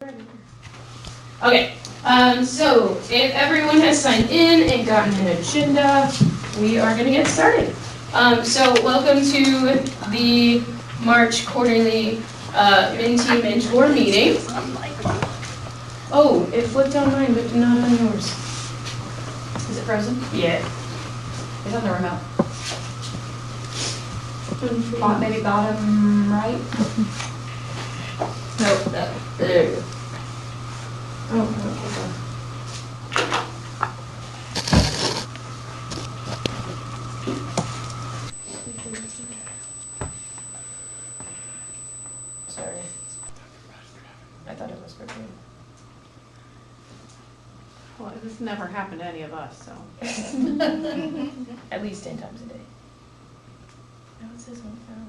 Okay, so if everyone has signed in and gotten an agenda, we are going to get started. So welcome to the March quarterly Mentee Mentor meeting. Oh, it flipped on mine, but not on yours. Is it frozen? Yeah. It's on the remote. Maybe bottom right? Nope, there you go. Oh, no, hold on. Sorry. I thought it was prepared. Well, this never happened to any of us, so. At least 10 times a day. Now it says on phone.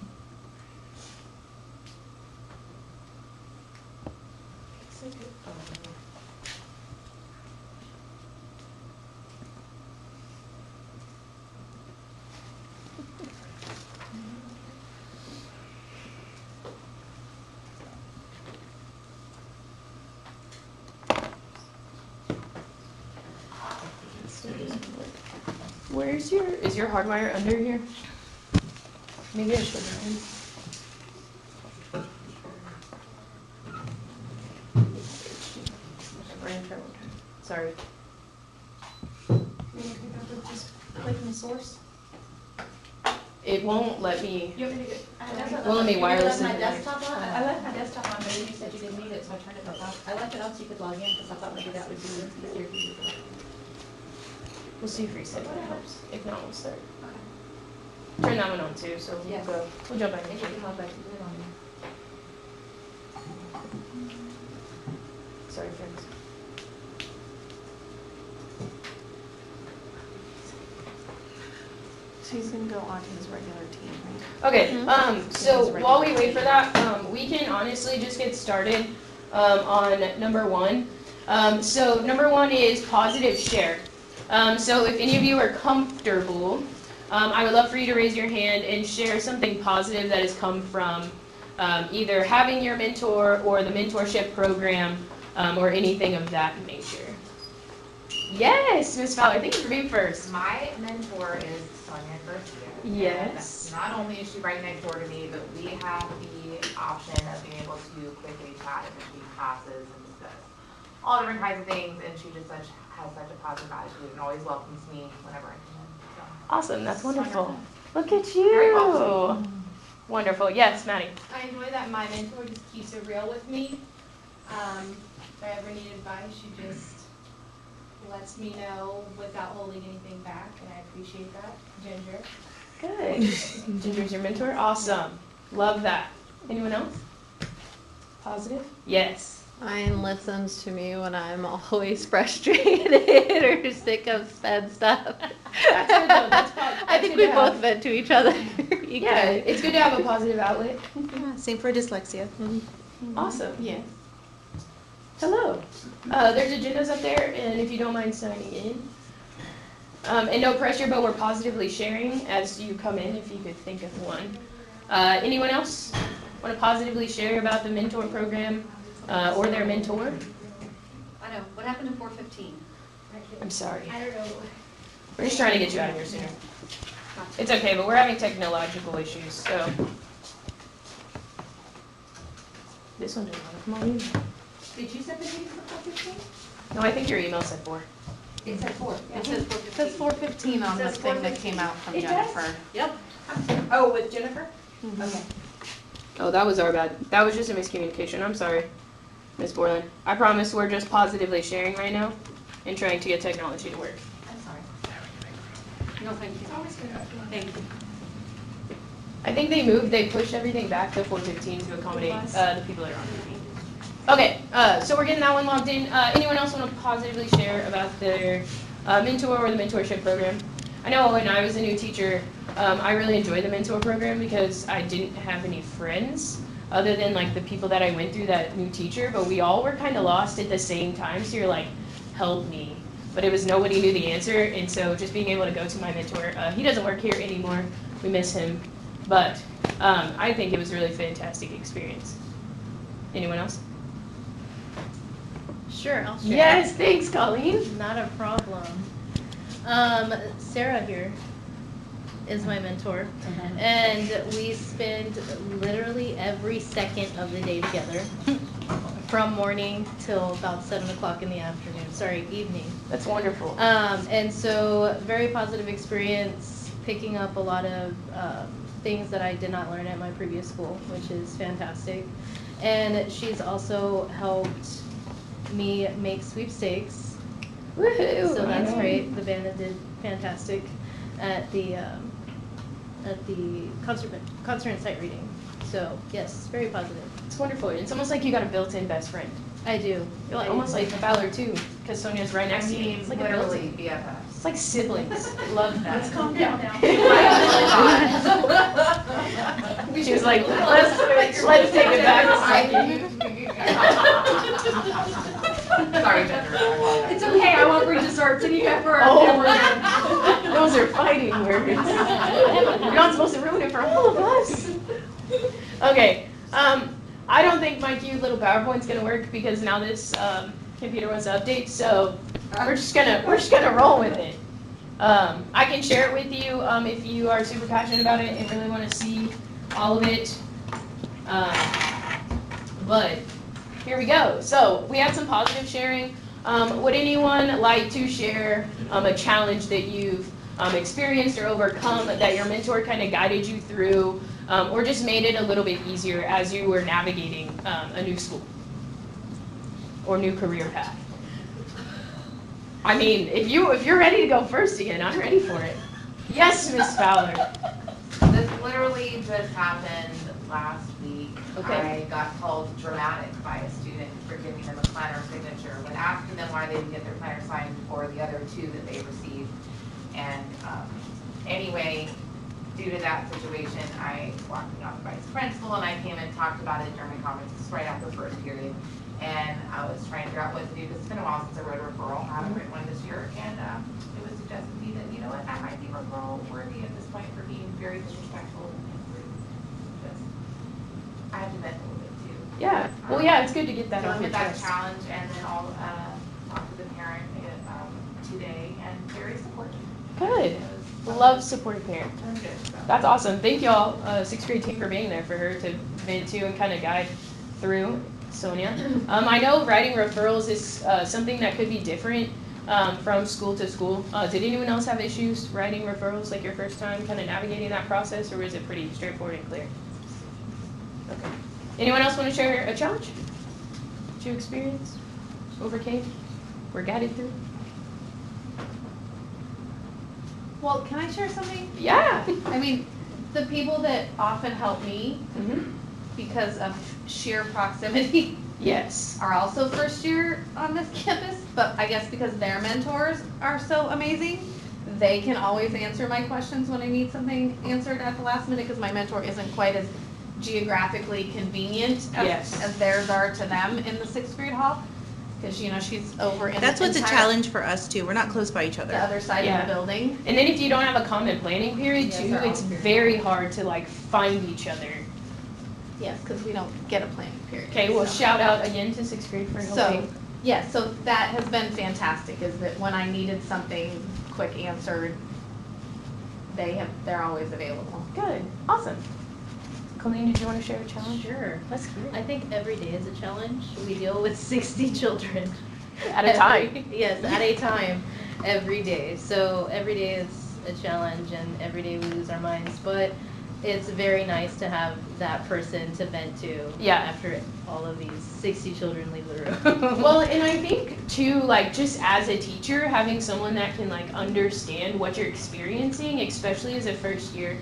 It's like is your hardwire under here? Maybe I should have. Sorry. Clicking the source? It won't let me. You want me to get? Won't let me wireless my it. desktop on? I left my desktop on, but you said you didn't need it, so I turned it back off. I left it on so you could log in, because I thought maybe that would be easier for you. We'll see if reset helps. If not, we'll start. Turn that one on too, so Yes. we'll jump back in. If you can log back to it on. Sorry, friends. So he's gonna go on to his regular team, right? Okay, so while we wait for that, we can honestly just get started on number one. So number one is positive share. So if any of you are comfortable, I would love for you to raise your hand and share something positive that has come from either having your mentor or the mentorship program or anything of that nature. Yes, Ms. Fowler, thank you for being first. My mentor is Sonia Garcia. Yes. And not only is she right next door to me, but we have the option of being able to quickly chat in between classes and discuss all different kinds of things. And she just has such a positive attitude and always welcomes me whenever I come in. So. Awesome, that's wonderful. Look at Very you. welcome. Wonderful. Yes, Maddie. I enjoy that my mentor just keeps it real with me. If I ever need advice, she just lets me know without holding anything back, and I appreciate that. Ginger. Good. Ginger's your mentor? Awesome. Love that. Anyone else? Positive? Yes. Mine listens to me when I'm always frustrated or sick of sped stuff. That's good though. That's I think we both vent to each other. Yeah, it's good to have a positive outlet. Same for dyslexia. Awesome. Yeah. Hello. There's agendas up there, and if you don't mind signing in. And no pressure, but we're positively sharing as you come in, if you could think of one. Anyone else want to positively share about the mentor program or their mentor? I know, what happened to 415? I'm sorry. I don't know. We're just trying to get you out of here sooner. It's okay, but we're having technological issues, so. This one doesn't want to come on either. Did you set the meeting for 415? No, I think your email said 4. It said 4. It says 4:15 on the Says thing that came out from It does? Jennifer. Yep. Oh, with Jennifer? Okay. Oh, that was our bad. That was just a miscommunication. I'm sorry, Ms. Borland. I promise we're just positively sharing right now and trying to get technology to work. I'm sorry. No, thank you. Thank you. I think they pushed everything back to 4:15 to accommodate the people that are on the meeting. Okay, so we're getting that one logged in. Anyone else want to positively share about their mentor or the mentorship program? I know when I was a new teacher, I really enjoyed the mentor program because I didn't have any friends other than like the people that I went through that new teacher, but we all were kind of lost at the same time, so you're like, help me. But it was nobody knew the answer, and so just being able to go to my mentor, he doesn't work here anymore, we miss him, but I think it was a really fantastic experience. Anyone else? Sure, I'll share. Yes, thanks, Colleen. Not a problem. Sarah here is my mentor, and we spend literally every second of the day together, from morning till about 7 o'clock in the afternoon. Sorry, evening. That's wonderful. And so, very positive experience, picking up a lot of things that I did not learn at my previous school, which is fantastic. And she's also helped me make sweepstakes. Woohoo! So that's great. The band did fantastic at the concert and sight reading. So yes, very positive. It's wonderful. It's almost like you got a built-in best friend. I do. You're like, almost like Fowler too, because Sonia's right next to you. It's like a literally built-in. BFFs. It's like siblings. Love that. Let's calm down now. She was like, let's take it back a second. Sorry, Ginger. It's okay, I won't bring desserts and you have for Those are fighting words. You're not supposed to ruin it for all of us. Okay, I don't think my cute little PowerPoint's gonna work because now this computer wants to update, so we're just gonna roll with it. I can share it with you if you are super passionate about it and really want to see all of it. But here we go. So we had some positive sharing. Would anyone like to share a challenge that you've experienced or overcome that your mentor kind of guided you through, or just made it a little bit easier as you were navigating a new school or new career path? I mean, if you're ready to go first again, I'm ready for it. Yes, Miss Fowler. This literally just happened last week. Okay. I got called dramatic by a student for giving them a planner signature when asking them why they didn't get their planner signed for the other two that they received. And anyway, due to that situation, I walked in off the vice principal and I came and talked about it during my comments right after the first period. And I was trying to figure out what to do because it's been a while since I wrote a referral. I haven't written one this year. And it was suggested to me that, you know what, I might be referral worthy at this point for being very disrespectful and rude. Just, I have to vent a little bit too. Yeah. Well, yeah, it's good to get that off Dealing your with that chest. challenge, and then I'll talk to the parent today, and very supportive. Good. It was- Love supportive parents. I'm good, so. That's awesome. Thank y'all, sixth grade team, for being there for her to vent to and kind of guide through. Sonia. I know writing referrals is something that could be different from school to school. Did anyone else have issues writing referrals, like your first time kind of navigating that process, or was it pretty straightforward and clear? Okay. Anyone else want to share a challenge that you experienced, overcame, were guided through? Well, can I share something? Yeah. I mean, the people that often help me Mm-hmm. because of sheer proximity Yes. are also first year on this campus, but I guess because their mentors are so amazing, they can always answer my questions when I need something answered at the last minute, because my mentor isn't quite as geographically convenient Yes. as theirs are to them in the sixth grade hall, because, you know, she's over in That's the what's a entire- challenge for us too. We're not close by each the other. other side Yeah. of the building. And then if you don't have a common planning period Yes, too, they're it's all very very hard to like find each other. Yes, because we don't get a planning period. Okay, well, so. shout out again to sixth grade for So, helping. yeah, so that has been fantastic, is that when I needed something quick answered, they're always available. Good, awesome. Colleen, did you want to share a challenge? Sure. Let's hear it. I think every day is a challenge. We deal with 60 children. At a time. Yes, at a time, every day. So every day is a challenge and every day we lose our minds. But it's very nice to have that person to vent to Yeah. after all of these 60 children leave the room. Well, and I think too, like just as a teacher, having someone that can like understand what you're experiencing, especially as a first year,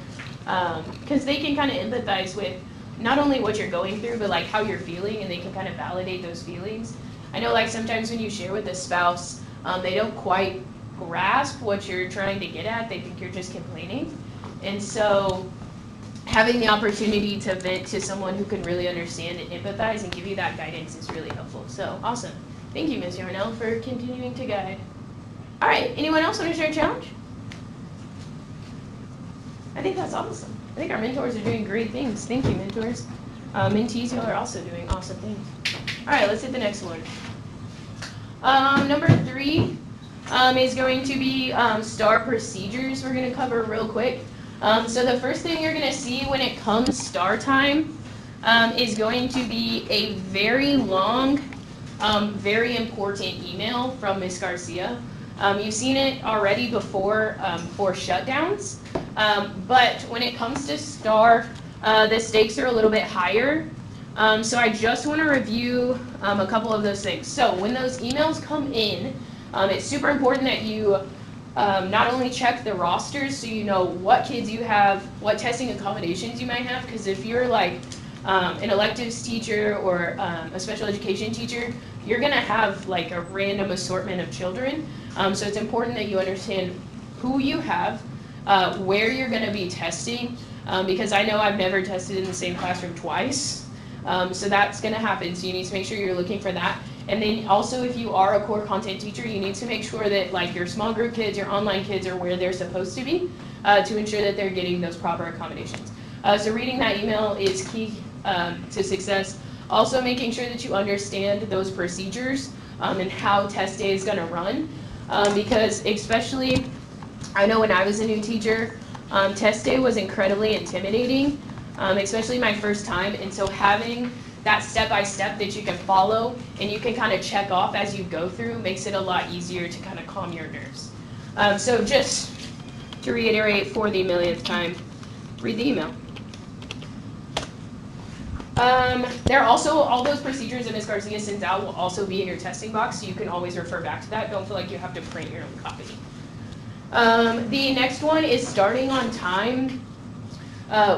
because they can kind of empathize with not only what you're going through, but like how you're feeling, and they can kind of validate those feelings. I know like sometimes when you share with a spouse, they don't quite grasp what you're trying to get at. They think you're just complaining. And so having the opportunity to vent to someone who can really understand and empathize and give you that guidance is really helpful. So awesome. Thank you, Ms. Yarnell, for continuing to guide. All right, anyone else want to share a challenge? I think that's awesome. I think our mentors are doing great things. Thank you, mentors. Mentees, y'all are also doing awesome things. All right, let's hit the next one. Number 3 is going to be STAR procedures. We're going to cover real quick. So the first thing you're going to see when it comes STAR time is going to be a very long, very important email from Ms. Garcia. You've seen it already before for shutdowns, but when it comes to STAR, the stakes are a little bit higher. So I just want to review a couple of those things. So when those emails come in, it's super important that you not only check the rosters so you know what kids you have, what testing accommodations you might have, because if you're like an electives teacher or a special education teacher, you're going to have like a random assortment of children. So it's important that you understand who you have, where you're going to be testing, because I know I've never tested in the same classroom twice. So that's going to happen. So you need to make sure you're looking for that. And then also, if you are a core content teacher, you need to make sure that like your small group kids, your online kids are where they're supposed to be to ensure that they're getting those proper accommodations. So reading that email is key to success. Also making sure that you understand those procedures and how test day is going to run. Because especially, I know when I was a new teacher, test day was incredibly intimidating, especially my first time. And so having that step-by-step that you can follow and you can kind of check off as you go through makes it a lot easier to kind of calm your nerves. So just to reiterate for the millionth time, read the email. There are also, all those procedures that Ms. Garcia sends out will also be in your testing box, so you can always refer back to that. Don't feel like you have to print your own copy. The next one is starting on time.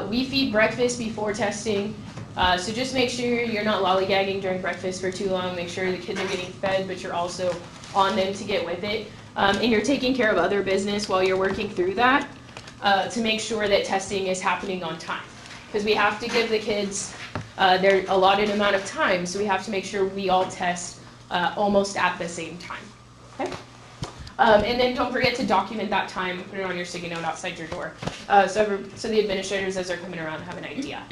We feed breakfast before testing, so just make sure you're not lollygagging during breakfast for too long. Make sure the kids are getting fed, but you're also on them to get with it. And you're taking care of other business while you're working through that to make sure that testing is happening on time. Because we have to give the kids their allotted amount of time, so we have to make sure we all test almost at the same time. Okay? And then don't forget to document that time, put it on your sticky note outside your door, so the administrators, as they're coming around, have an idea.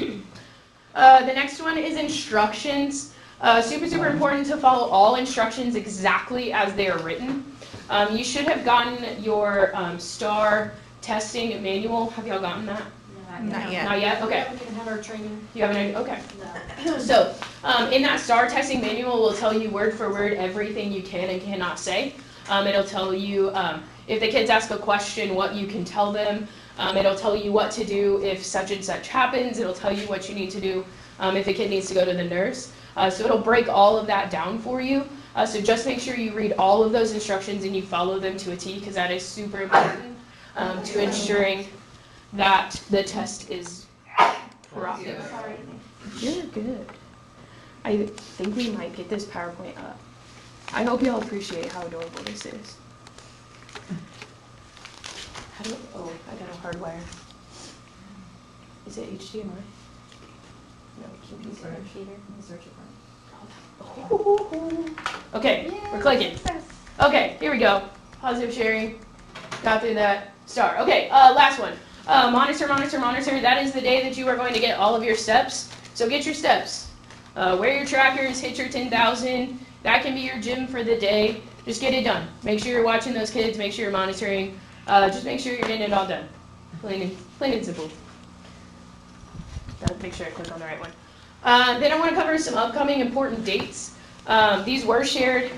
The next one is instructions. Super important to follow all instructions exactly as they are written. You should have gotten your STAR testing manual. Have y'all gotten that? Not yet. Not yet? Okay. We can have our training. You have an idea? Okay. So, in that STAR testing manual, will tell you word for word everything you can and cannot say. It'll tell you if the kids ask a question, what you can tell them. It'll tell you what to do if such and such happens. It'll tell you what you need to do if a kid needs to go to the nurse. So it'll break all of that down for you. So just make sure you read all of those instructions and you follow them to a T, because that is super important to ensuring that the test is proper. You're good. I think we might get this PowerPoint up. I hope y'all appreciate how adorable this is. I got a hardwire. Is it HDMI? No, okay, we're clicking. Okay, here we go. Positive sharing. Got through that. STAR. Okay, last one. Monitor. That is the day that you are going to get all of your steps. So get your steps. Wear your trackers, hit your 10,000. That can be your gym for the day. Just get it done. Make sure you're watching those kids. Make sure you're monitoring. Just make sure you're getting it all done. Plain and simple. Make sure I click on the right one. Then I want to cover some upcoming important dates. These were shared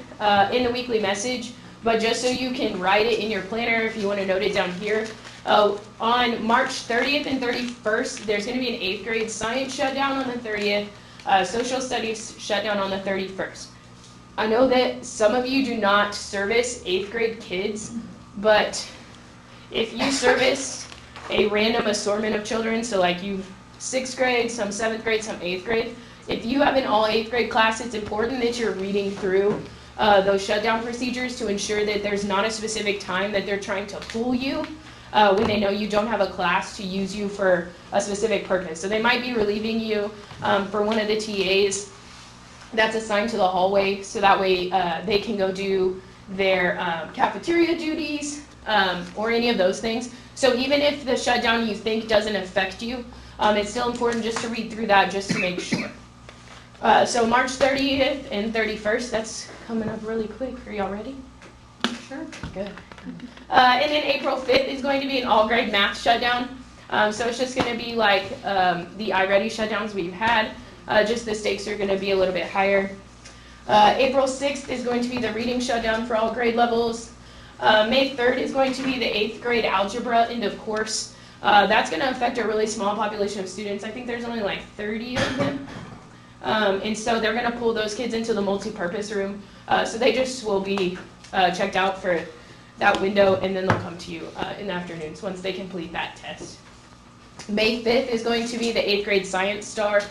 in the weekly message, but just so you can write it in your planner if you want to note it down here. On March 30th and 31st, there's going to be an 8th grade science shutdown on the 30th, social studies shutdown on the 31st. I know that some of you do not service 8th grade kids, but if you service a random assortment of children, so like you 6th grade, some 7th grade, some 8th grade, if you have an all 8th grade class, it's important that you're reading through those shutdown procedures to ensure that there's not a specific time that they're trying to fool you when they know you don't have a class to use you for a specific purpose. So they might be relieving you for one of the TAs that's assigned to the hallway, so that way they can go do their cafeteria duties or any of those things. So even if the shutdown you think doesn't affect you, it's still important just to read through that just to make sure. So March 30th and 31st, that's coming up really quick. Are y'all ready? Sure. Good. And then April 5th is going to be an all-grade math shutdown. So it's just going to be like the iReady shutdowns we've had, just the stakes are going to be a little bit higher. April 6th is going to be the reading shutdown for all grade levels. May 3rd is going to be the 8th grade algebra end of course. That's going to affect a really small population of students. I think there's only like 30 of them. And so they're going to pull those kids into the multi-purpose room. So they just will be checked out for that window, and then they'll come to you in the afternoons once they complete that test. May 5th is going to be the 8th grade science star.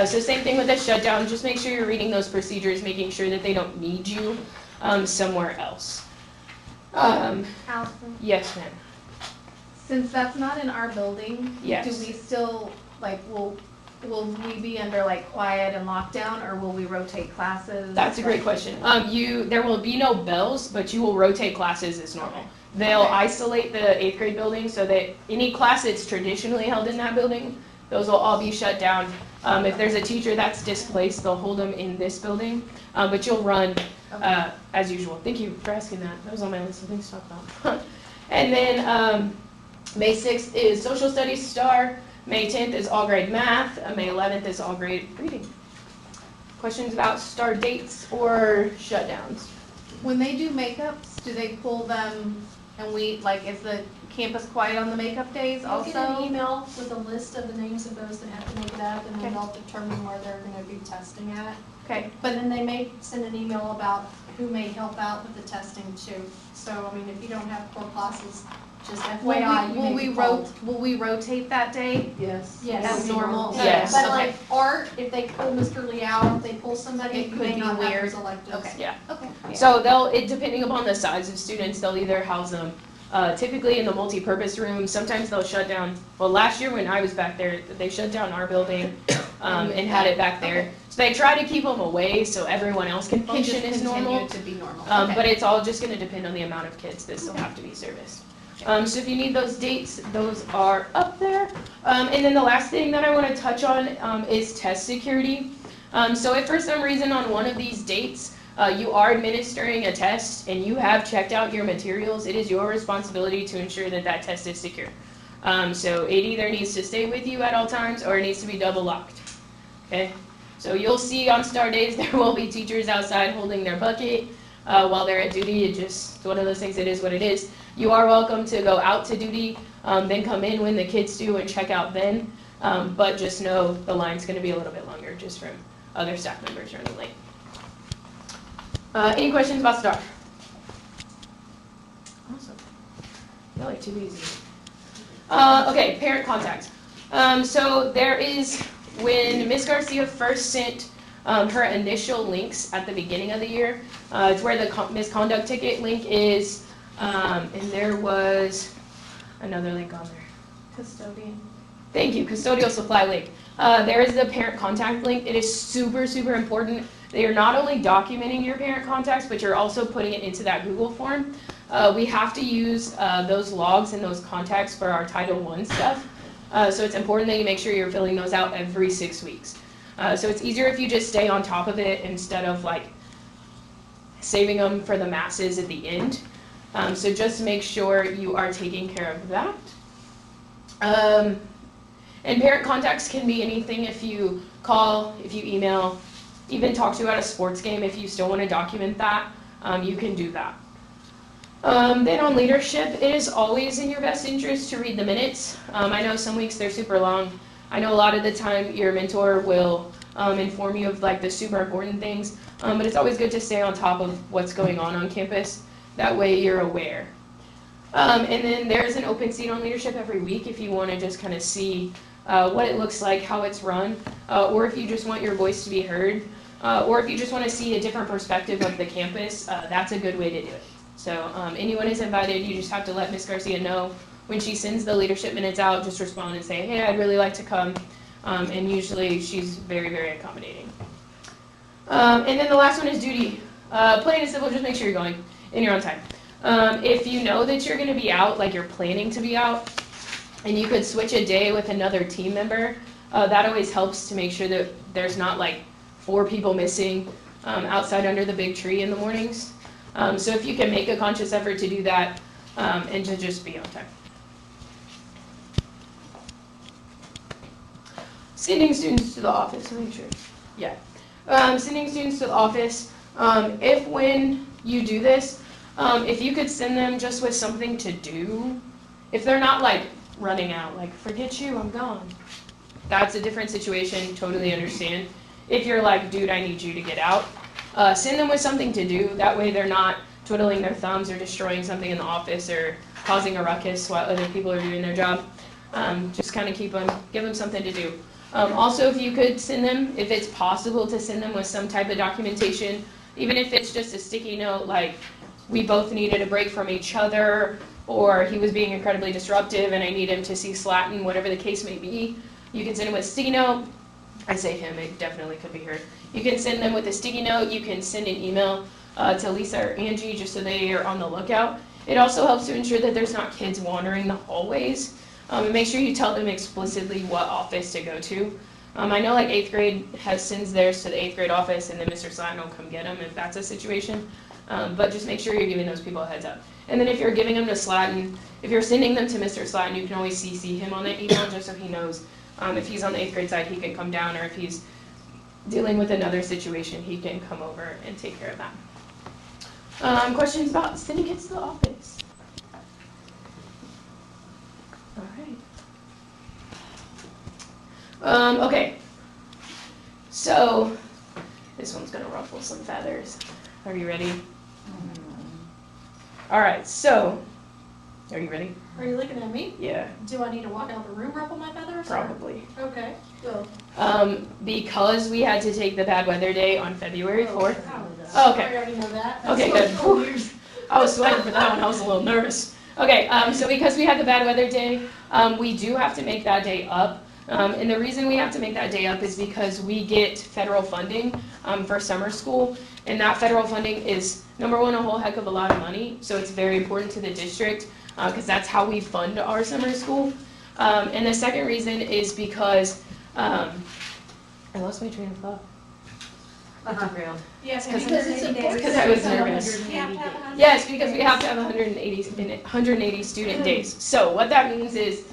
So same thing with the shutdown, just make sure you're reading those procedures, making sure that they don't need you somewhere else. Allison, Yes, ma'am. since that's not in our building, Yes. do we still, like, will we be under like quiet and lockdown, or will we rotate classes? That's a great question. There will be no bells, but you will rotate classes as normal. They'll isolate the 8th grade building so that any class that's traditionally held in that building, those will all be shut down. If there's a teacher that's displaced, they'll hold them in this building, but you'll run as usual. Thank you for asking that. That was on my list of things to talk about. And then May 6th is social studies star. May 10th is all grade math. May 11th is all grade reading. Questions about star dates or shutdowns? When they do makeups, do they pull them and is the campus quiet on the makeup days I'll get an also? email with a list of the names of those that have to make it up, and then Okay. they'll determine where they're gonna be testing at. Okay, But then they may send an email about who may help out with the testing too. So, I mean, if you don't have core classes, just FYI, you may be called. will we rotate that day? Yes. As Yes. normal? Yes. But Okay. like art, if they pull Mr. Lee out, if they pull somebody, It you could may be not have weird. those electives. Okay. Yeah. Okay. So depending upon the size of students, they'll either house them typically in the multi-purpose room. Sometimes they'll shut down. Well, last year when I was back there, they shut down our building and had it back there. So they try to keep them away so everyone else can Can just function as continue normal. to be normal. But Okay. it's all just going to depend on the amount of kids that still have to be serviced. So if you need those dates, those are up there. And then the last thing that I want to touch on is test security. So if for some reason on one of these dates you are administering a test and you have checked out your materials, it is your responsibility to ensure that that test is secure. So it either needs to stay with you at all times or it needs to be double locked. Okay? So you'll see on star days there will be teachers outside holding their bucket while they're at duty. It's one of those things, it is what it is. You are welcome to go out to duty, then come in when the kids do and check out then. But just know the line's going to be a little bit longer just from other staff members running late. Any questions about STAR? Awesome. Y'all are too easy. Okay, parent contact. So there is, when Ms. Garcia first sent her initial links at the beginning of the year, it's where the misconduct ticket link is, and there was another link on there. Custodian. Thank you, custodial supply link. There is the parent contact link. It is super, super important. They are not only documenting your parent contacts, but you're also putting it into that Google form. We have to use those logs and those contacts for our Title I stuff. So it's important that you make sure you're filling those out every 6 weeks. So it's easier if you just stay on top of it instead of like saving them for the masses at the end. So just make sure you are taking care of that. And parent contacts can be anything. If you call, if you email, even talk to you at a sports game. If you still want to document that, you can do that. Then on leadership, it is always in your best interest to read the minutes. I know some weeks they're super long. I know a lot of the time your mentor will inform you of like the super important things, but it's always good to stay on top of what's going on campus. That way you're aware. And then there's an open seat on leadership every week if you want to just kind of see what it looks like, how it's run, or if you just want your voice to be heard, or if you just want to see a different perspective of the campus, that's a good way to do it. So anyone is invited. You just have to let Ms. Garcia know when she sends the leadership minutes out, just respond and say, hey, I'd really like to come. And usually she's very, very accommodating. And then the last one is duty. Plain and simple, just make sure you're going and you're on time. If you know that you're going to be out, like you're planning to be out, and you could switch a day with another team member, that always helps to make sure that there's not like 4 people missing outside under the big tree in the mornings. So if you can make a conscious effort to do that and to just be on time. Sending students to the office, make sure. Yeah. Sending students to the office. If when you do this, if you could send them just with something to do, if they're not like running out, like forget you, I'm gone. That's a different situation, totally understand. If you're like, dude, I need you to get out, send them with something to do. That way they're not twiddling their thumbs or destroying something in the office or causing a ruckus while other people are doing their job. Just kind of give them something to do. Also, if you could send them, if it's possible to send them with some type of documentation, even if it's just a sticky note like we both needed a break from each other, or he was being incredibly disruptive and I need him to see Slatin, whatever the case may be, you can send him with a sticky note. I say him, it definitely could be her. You can send them with a sticky note. You can send an email to Lisa or Angie just so they are on the lookout. It also helps to ensure that there's not kids wandering the hallways. And make sure you tell them explicitly what office to go to. I know like 8th grade sends theirs to the 8th grade office and then Mr. Slatin will come get them if that's a situation. But just make sure you're giving those people a heads up. And then if you're giving them to Slatin, if you're sending them to Mr. Slatin, you can always CC him on that email just so he knows if he's on the 8th grade side, he can come down, or if he's dealing with another situation, he can come over and take care of that. Questions about sending kids to the office? All right. Okay. So this one's gonna ruffle some feathers. Are you ready? All right. So, are you ready? Are you looking at me? Yeah. Do I need to walk out the room, ruffle my feathers? or- Probably. Okay, go. Because we had to take the bad weather day on February 4th. Oh, okay. I already know that. Okay, That's good. so Whew. weird. I was sweating for that one. I was a little nervous. Okay, so because we had the bad weather day, we do have to make that day up. And the reason we have to make that day up is because we get federal funding for summer school. And that federal funding is, number one, a whole heck of a lot of money. So it's very important to the district because that's how we fund our summer school. And the second reason is because, I lost my train of thought. Derailed. Yes, Because it's important. because I was nervous. You have to have 100 Yes, because we have to have 180 student days. So what that means is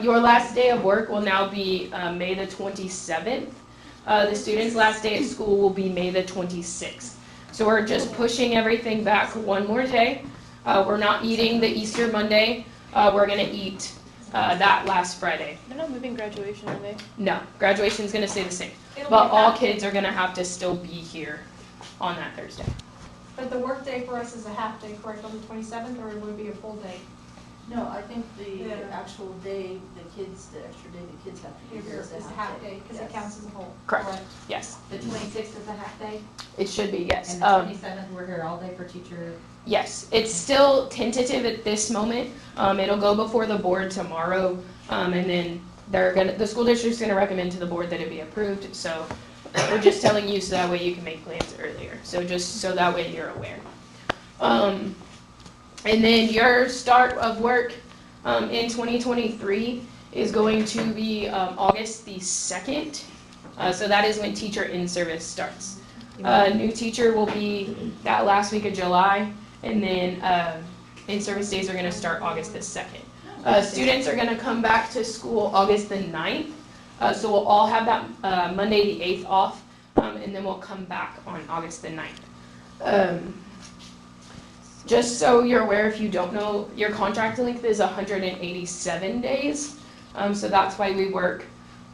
your last day of work will now be May the 27th. The student's last day at school will be May the 26th. So we're just pushing everything back one more day. We're not eating the Easter Monday. We're going to eat that last Friday. They're not moving graduation, are they? No, graduation's going to stay the same. It'll But be all half- kids are going to have to still be here on that Thursday. But the work day for us is a half day, correct, on the 27th, or would it be a full day? No, I think the Yeah. actual day, the extra day the kids have to be here is It's a a half day, because it Yes. counts as a whole. Correct. Yes, The 26th is a half day, it should be, yes. and the 27th, we're here all day for teacher. Yes, it's still tentative at this moment. It'll go before the board tomorrow, and then the school district's gonna recommend to the board that it be approved. So we're just telling you so that way you can make plans earlier. So just so that way you're aware. And then your start of work in 2023 is going to be August the 2nd. So that is when teacher in-service starts. New teacher will be that last week of July, and then in-service days are going to start August the 2nd. Students are going to come back to school August the 9th, so we'll all have that Monday the 8th off, and then we'll come back on August the 9th. Just so you're aware, if you don't know, your contract length is 187 days, so that's why we work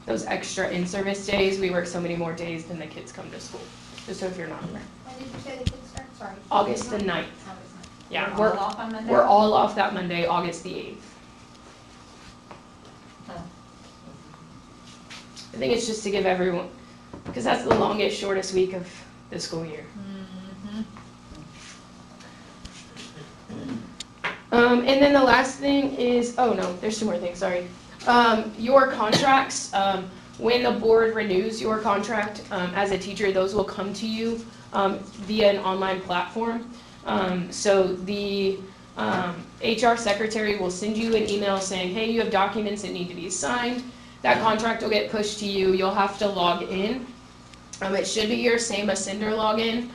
those extra in-service days. We work so many more days than the kids come to school, just so if you're not aware. When did you say the kids start? Sorry. August the 9th. Yeah, We're all off on Monday? we're all off that Monday, August the 8th. I think it's just to give everyone, because that's the longest, shortest week of the school year. And then the last thing is, oh no, there's two more things, sorry. Your contracts, when the board renews your contract as a teacher, those will come to you via an online platform. So the HR secretary will send you an email saying, hey, you have documents that need to be signed. That contract will get pushed to you. You'll have to log in. It should be your same Ascender login,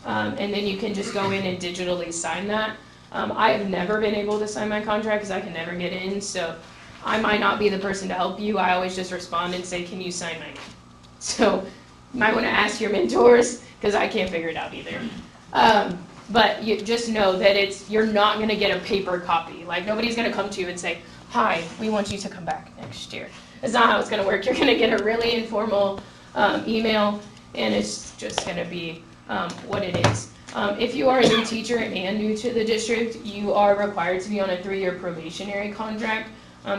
and then you can just go in and digitally sign that. I have never been able to sign my contract because I can never get in, so I might not be the person to help you. I always just respond and say, can you sign my name? So you might want to ask your mentors because I can't figure it out either. But you just know that you're not going to get a paper copy. Like nobody's going to come to you and say, hi, we want you to come back next year. That's not how it's going to work. You're going to get a really informal email, and it's just going to be what it is. If you are a new teacher and new to the district, you are required to be on a 3-year probationary contract.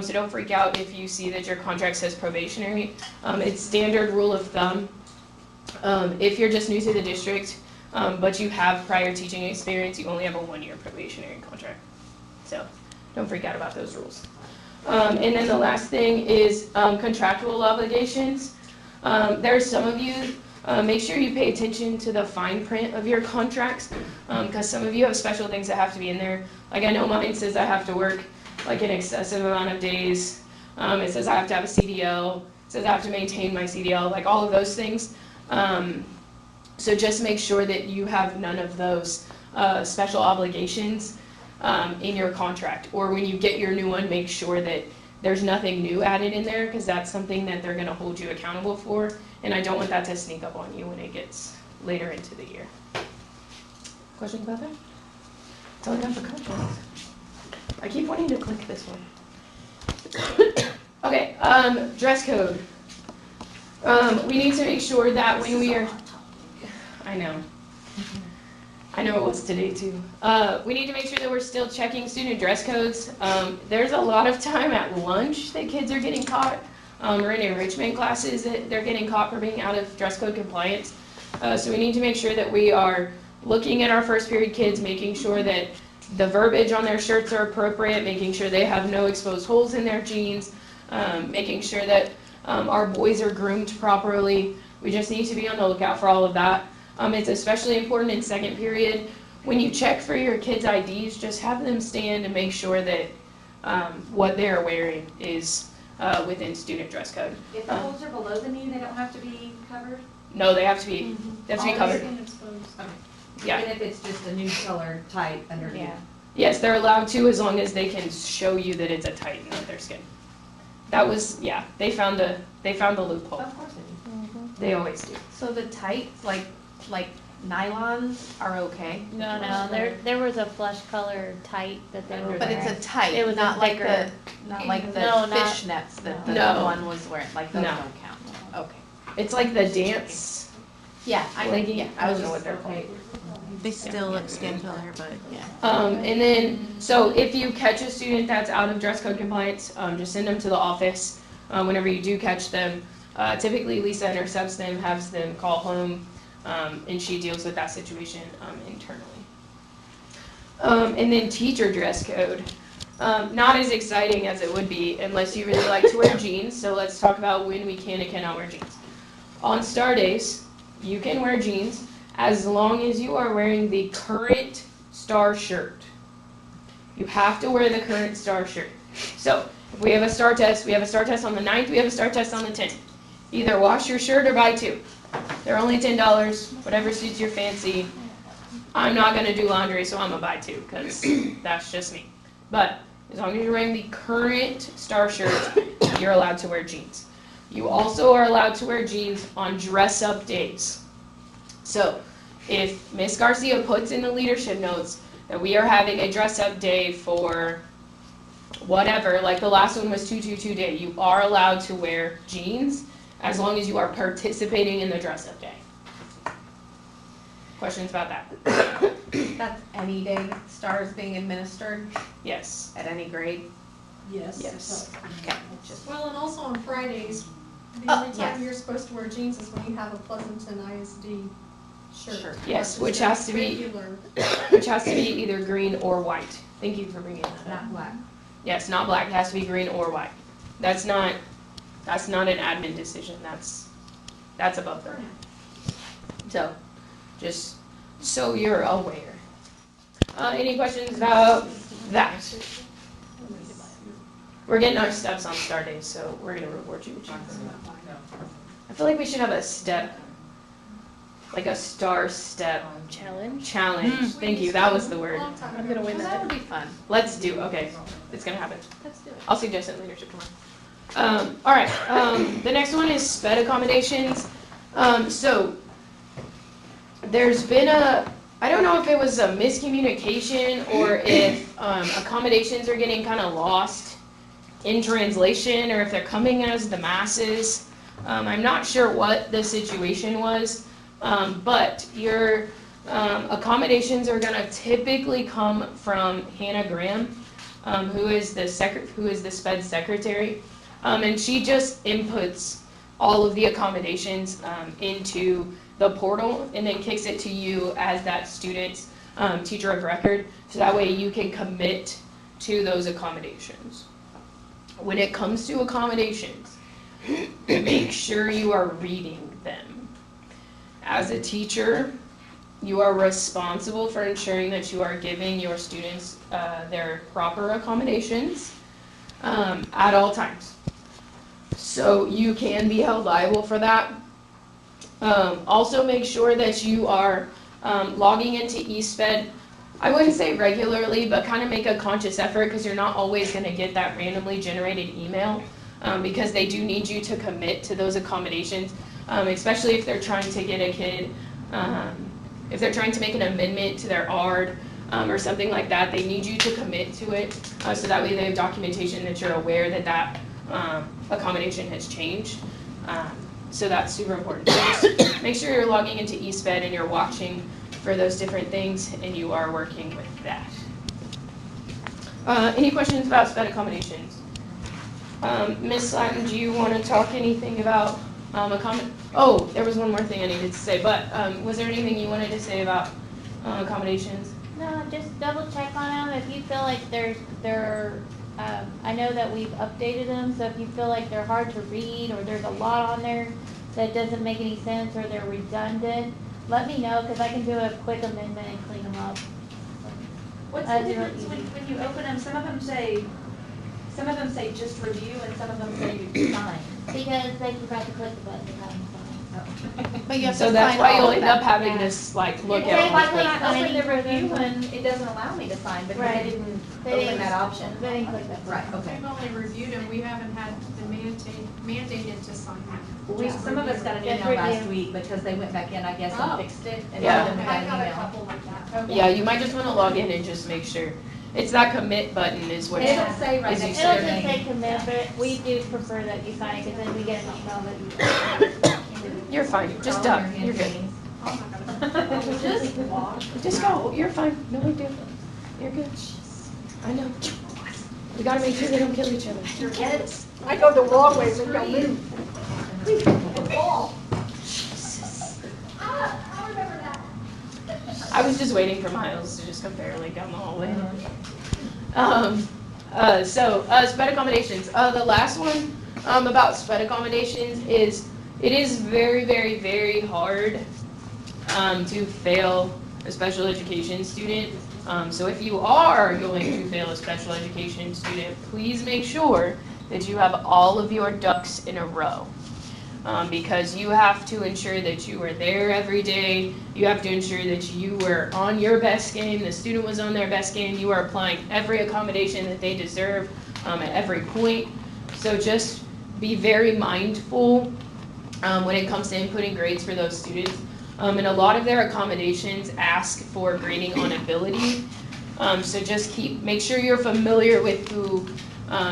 So don't freak out if you see that your contract says probationary. It's standard rule of thumb. If you're just new to the district, but you have prior teaching experience, you only have a 1-year probationary contract. So don't freak out about those rules. And then the last thing is contractual obligations. There's some of you, make sure you pay attention to the fine print of your contracts, because some of you have special things that have to be in there. Like I know mine says I have to work like an excessive amount of days. It says I have to have a CDL. It says I have to maintain my CDL, like all of those things. So just make sure that you have none of those special obligations in your contract. Or when you get your new one, make sure that there's nothing new added in there, because that's something that they're going to hold you accountable for. And I don't want that to sneak up on you when it gets later into the year. Questions about that? That's all I got for contracts. I keep wanting to click this one. Okay, dress code. We need to make sure that when we are, I know it was today too. We need to make sure that we're still checking student dress codes. There's a lot of time at lunch that kids are getting caught, or in enrichment classes that they're getting caught for being out of dress code compliance. So we need to make sure that we are looking at our first period kids, making sure that the verbiage on their shirts are appropriate, making sure they have no exposed holes in their jeans, making sure that our boys are groomed properly. We just need to be on the lookout for all of that. It's especially important in second period. When you check for your kids' IDs, just have them stand and make sure that what they're wearing is within student dress code. If the holes are below the knee, they don't have to be covered? No, they have to be covered. Yeah. Even if it's just a nude color tight underneath? Yeah. Yes, they're allowed to, as long as they can show you that it's a tighten of their skin. That was, yeah, they found a loophole. Of course it is. They always do. So the tights, like nylons, are okay? No, there was a flesh color tight that they were But wearing. it's a tight, It was not a like thicker- not like the No, not- fishnets that the No. one was wearing, like those No. don't count. Okay. It's like the dance. Yeah, Legging, I don't know what they're okay. called. They still look skin color, but And then, so if you catch a student that's out of dress code compliance, just send them to the office. Whenever you do catch them, typically Lisa intercepts them, has them call home, and she deals with that situation internally. And then teacher dress code. Not as exciting as it would be unless you really like to wear jeans. So let's talk about when we can and cannot wear jeans. On star days, you can wear jeans as long as you are wearing the current star shirt. You have to wear the current star shirt. So if we have a star test, we have a star test on the 9th, we have a star test on the 10th. Either wash your shirt or buy two. They're only $10, whatever suits your fancy. I'm not going to do laundry, so I'm going to buy two, because that's just me. But as long as you're wearing the current star shirt, you're allowed to wear jeans. You also are allowed to wear jeans on dress-up days. So if Miss Garcia puts in the leadership notes that we are having a dress-up day for whatever, like the last one was 222 day, you are allowed to wear jeans as long as you are participating in the dress-up day. Questions about that? That's any day stars being administered Yes. at any grade? Yes. Yes. Okay, just, Well, and also on Fridays, the Oh, only time yes. you're supposed to wear jeans is when you have a Pleasanton ISD shirt. Shirt. Yes, Just which a has to be- regular- Which has to be either green or white. Thank you for bringing that up. Not black. Yes, not black, it has to be green or white. That's not an admin decision, that's above them. So, just so you're aware. Any questions about that? We're getting our steps on star days, so we're gonna reward you with jeans. I feel like we should have a step like a star step Challenge. challenge. Thank you, that was the word. Long time I'm ago. gonna win That that. would be fun. Let's do, okay, it's gonna happen. Let's do it. I'll suggest it in leadership tomorrow. All right, the next one is sped accommodations. So there's been I don't know if it was a miscommunication or if accommodations are getting kind of lost in translation or if they're coming as the masses. I'm not sure what the situation was, but your accommodations are gonna typically come from Hannah Graham, who is the SPED secretary, and she just inputs all of the accommodations into the portal and then kicks it to you as that student's teacher of record, so that way you can commit to those accommodations. When it comes to accommodations, make sure you are reading them. As a teacher, you are responsible for ensuring that you are giving your students their proper accommodations at all times. So you can be held liable for that. Also make sure that you are logging into eSped. I wouldn't say regularly, but kind of make a conscious effort because you're not always going to get that randomly generated email because they do need you to commit to those accommodations, especially if they're trying to get a kid, if they're trying to make an amendment to their ARD or something like that, they need you to commit to it so that way they have documentation that you're aware that that accommodation has changed. So that's super important. So just make sure you're logging into eSped and you're watching for those different things and you are working with that. Any questions about SPED accommodations? Ms. Slatton, do you want to talk anything about oh, there was one more thing I needed to say, but was there anything you wanted to say about accommodations? No, just double check on them. If you feel like they're I know that we've updated them, so if you feel like they're hard to read or there's a lot on there that doesn't make any sense or they're redundant, let me know because I can do a quick amendment and clean them up. What's the difference when you open them? Some of them say just review and some of them say you sign. Because they forgot to click the button to have them sign. But you have So to that's sign why all you'll of end that. up having this like look It's at. like When I open signing the for them. review one, it doesn't allow me to sign because I Right. didn't They open didn't- that option. They didn't click that. Right, okay. We've only reviewed them, we haven't had the mandated to sign them. We, Just some of us got an Just email last review. week because they went back in, I guess, Oh. and fixed it. And Yeah. then we got I an got a email. couple like that. Yeah, you might just want to log in and just make sure. It's that commit button is what. It'll say right Is you next to It'll their just say name. commit, but we do prefer that you sign it because then we get an email that You're fine. Just duck. You're good. I'm not gonna. Just walk. Just go. You're fine. No big deal. You're good. I know. We gotta make sure they don't kill each other. Your heads. I go the wrong way, so don't move. Fall. I remember that. I was just waiting for Miles to just come barely down the hallway. So SPED accommodations. The last one about SPED accommodations is it is very, very, very hard to fail a special education student. So if you are going to fail a special education student, please make sure that you have all of your ducks in a row. Because you have to ensure that you are there every day. You have to ensure that you were on your best game, the student was on their best game, you are applying every accommodation that they deserve at every point. So just be very mindful when it comes to inputting grades for those students. And a lot of their accommodations ask for grading on ability. So just make sure you're familiar with who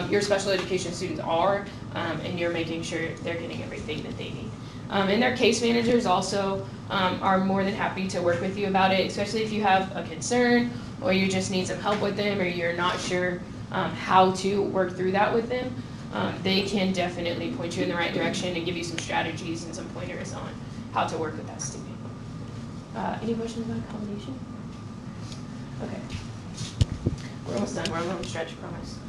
your special education students are, and you're making sure they're getting everything that they need. And their case managers also are more than happy to work with you about it, especially if you have a concern or you just need some help with them or you're not sure how to work through that with them. They can definitely point you in the right direction and give you some strategies and some pointers on how to work with that student. Any questions about accommodation? Okay. We're almost done. We're on the home stretch, promise.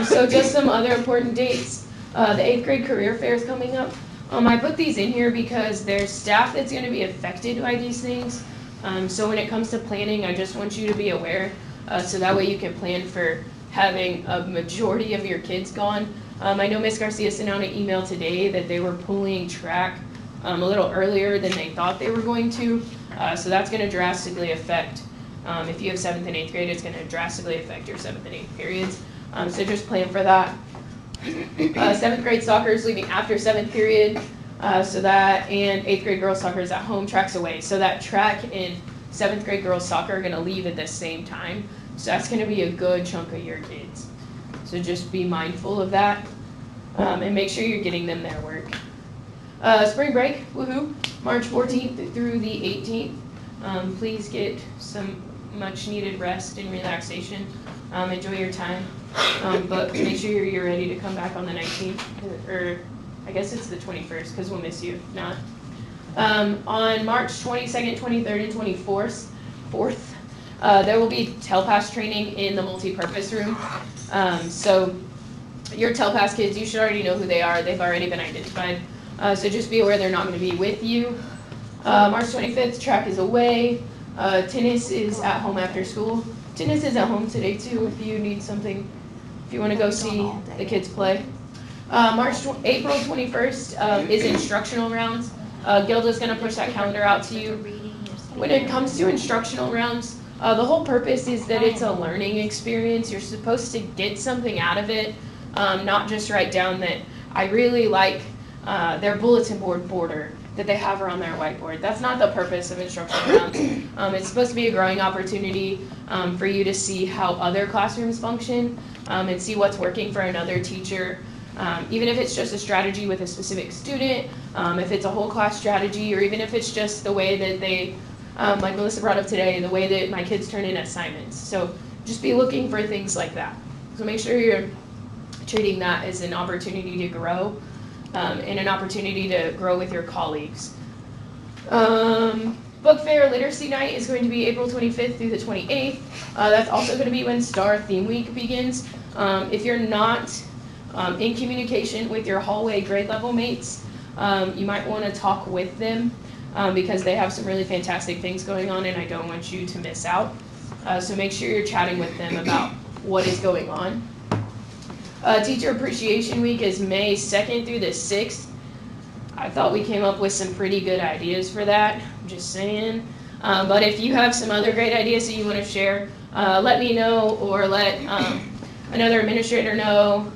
So just some other important dates. The 8th grade career fair is coming up. I put these in here because there's staff that's going to be affected by these things. So when it comes to planning, I just want you to be aware so that way you can plan for having a majority of your kids gone. I know Ms. Garcia sent out an email today that they were pulling track a little earlier than they thought they were going to. So that's going to drastically affect, if you have 7th and 8th grade, it's going to drastically affect your 7th and 8th periods. So just plan for that. 7th grade soccer is leaving after 7th period, so that, and 8th grade girls soccer is at home, track's away. So that track and 7th grade girls soccer are going to leave at the same time. So that's going to be a good chunk of your kids. So just be mindful of that, and make sure you're getting them their work. Spring break, woohoo, March 14th through the 18th. Please get some much needed rest and relaxation. Enjoy your time, but make sure you're ready to come back on the 19th, or I guess it's the 21st, because we'll miss you if not. On March 22nd, 23rd, and 24th, there will be TELPAS training in the multi-purpose room. So your TELPAS kids, you should already know who they are. They've already been identified. So just be aware they're not going to be with you. March 25th, track is away. Tennis is at home after school. Tennis is at home today too if you need something, if you want to go see the kids play. April 21st is instructional rounds. Gilda's going to push that calendar out to you. When it comes to instructional rounds, the whole purpose is that it's a learning experience. You're supposed to get something out of it, not just write down that I really like their bulletin board border that they have around their whiteboard. That's not the purpose of instructional rounds. It's supposed to be a growing opportunity for you to see how other classrooms function and see what's working for another teacher. Even if it's just a strategy with a specific student, if it's a whole class strategy, or even if it's just the way that they, like Melissa brought up today, the way that my kids turn in assignments. So just be looking for things like that. So make sure you're treating that as an opportunity to grow. And an opportunity to grow with your colleagues. Book fair literacy night is going to be April 25th through the 28th. That's also going to be when STAR Theme Week begins. If you're not in communication with your hallway grade level mates, you might want to talk with them because they have some really fantastic things going on and I don't want you to miss out. So make sure you're chatting with them about what is going on. Teacher Appreciation Week is May 2nd through the 6th. I thought we came up with some pretty good ideas for that, I'm just saying. But if you have some other great ideas that you want to share, let me know or let another administrator know,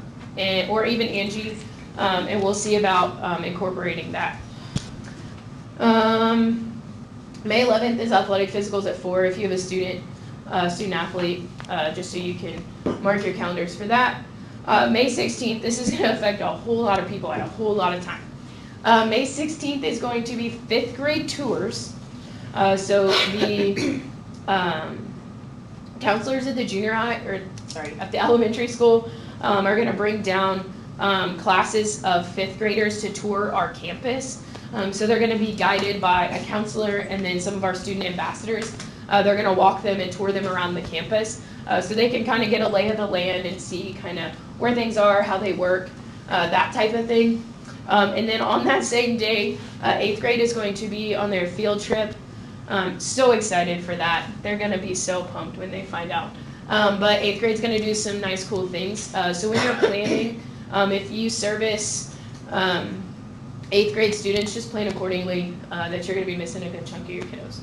or even Angie, and we'll see about incorporating that. May 11th is athletic physicals at 4 if you have a student athlete, just so you can mark your calendars for that. May 16th, this is going to affect a whole lot of people at a whole lot of time. May 16th is going to be 5th grade tours. So the counselors at the at the elementary school are going to bring down classes of 5th graders to tour our campus. So they're going to be guided by a counselor and then some of our student ambassadors. They're going to walk them and tour them around the campus so they can kind of get a lay of the land and see kind of where things are, how they work, that type of thing. And then on that same day, 8th grade is going to be on their field trip. So excited for that. They're going to be so pumped when they find out. But 8th grade is going to do some nice, cool things. So when you're planning, if you service 8th grade students, just plan accordingly that you're going to be missing a good chunk of your kiddos.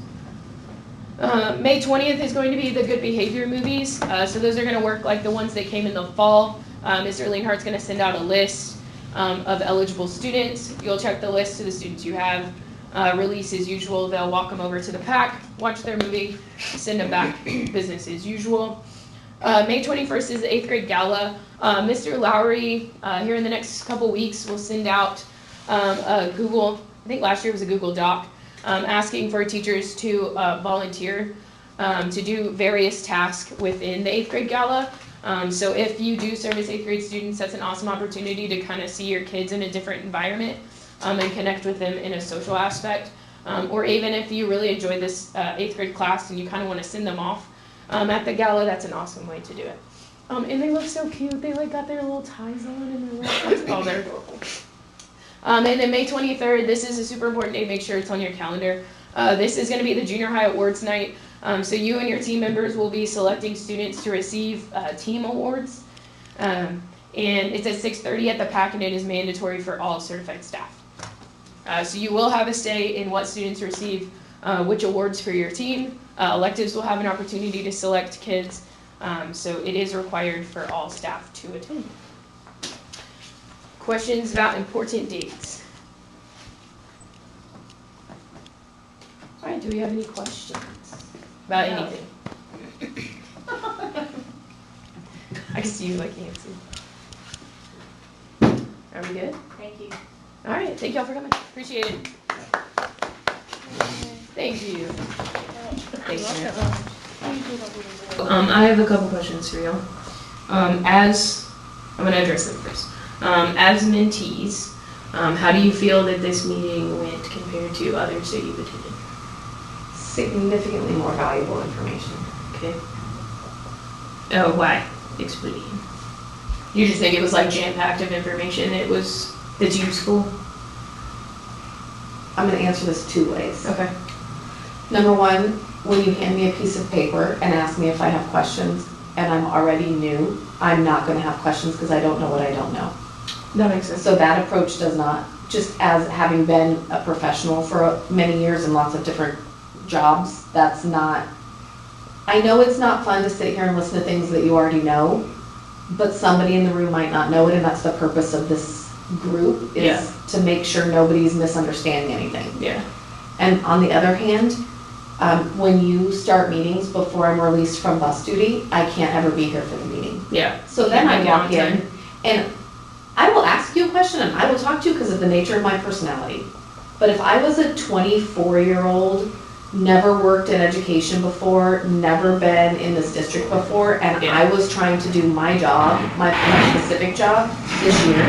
May 20th is going to be the good behavior movies. So those are going to work like the ones that came in the fall. Mr. Leanhart's going to send out a list of eligible students. You'll check the list of the students you have. Release as usual. They'll walk them over to the PAC, watch their movie, send them back. Business as usual. May 21st is the 8th grade gala. Mr. Lowry, here in the next couple weeks, will send out a Google, I think last year was a Google Doc, asking for teachers to volunteer to do various tasks within the 8th grade gala. So if you do service 8th grade students, that's an awesome opportunity to kind of see your kids in a different environment and connect with them in a social aspect. Or even if you really enjoy this 8th grade class and you kind of want to send them off at the gala, that's an awesome way to do it. And they look so cute. They like got their little ties on and they're adorable. And then May 23rd, this is a super important day. Make sure it's on your calendar. This is going to be the junior high awards night. So you and your team members will be selecting students to receive team awards. And it's at 6:30 at the PAC, and it is mandatory for all certified staff. So you will have a say in what students receive, which awards for your team. Electives will have an opportunity to select kids, so it is required for all staff to attend. Questions about important dates? All right, do we have any questions about anything? I can see you like Nancy. Are we good? Thank you. All right, thank y'all for coming. Appreciate it. Thank you. Thanks, man. I have a couple questions for y'all. I'm gonna address them first. As mentees, how do you feel that this meeting went compared to others that you've attended? Significantly more valuable information. Okay. Oh, why? Explain. You just think it was like jam-packed of information that's useful? I'm going to answer this 2 ways. Okay. Number one, when you hand me a piece of paper and ask me if I have questions and I'm already new, I'm not going to have questions because I don't know what I don't know. That makes sense. So that approach does not, just as having been a professional for many years in lots of different jobs, that's not, I know it's not fun to sit here and listen to things that you already know, but somebody in the room might not know it, and that's the purpose of this group, is to make sure nobody's misunderstanding anything. Yeah. And on the other hand, when you start meetings before I'm released from bus duty, I can't ever be here for the meeting. Yeah. So then I walk in, and I will ask you a question and I will talk to you because of the nature of my personality. But if I was a 24-year-old, never worked in education before, never been in this district before, and I was trying to do my job, my specific job this year,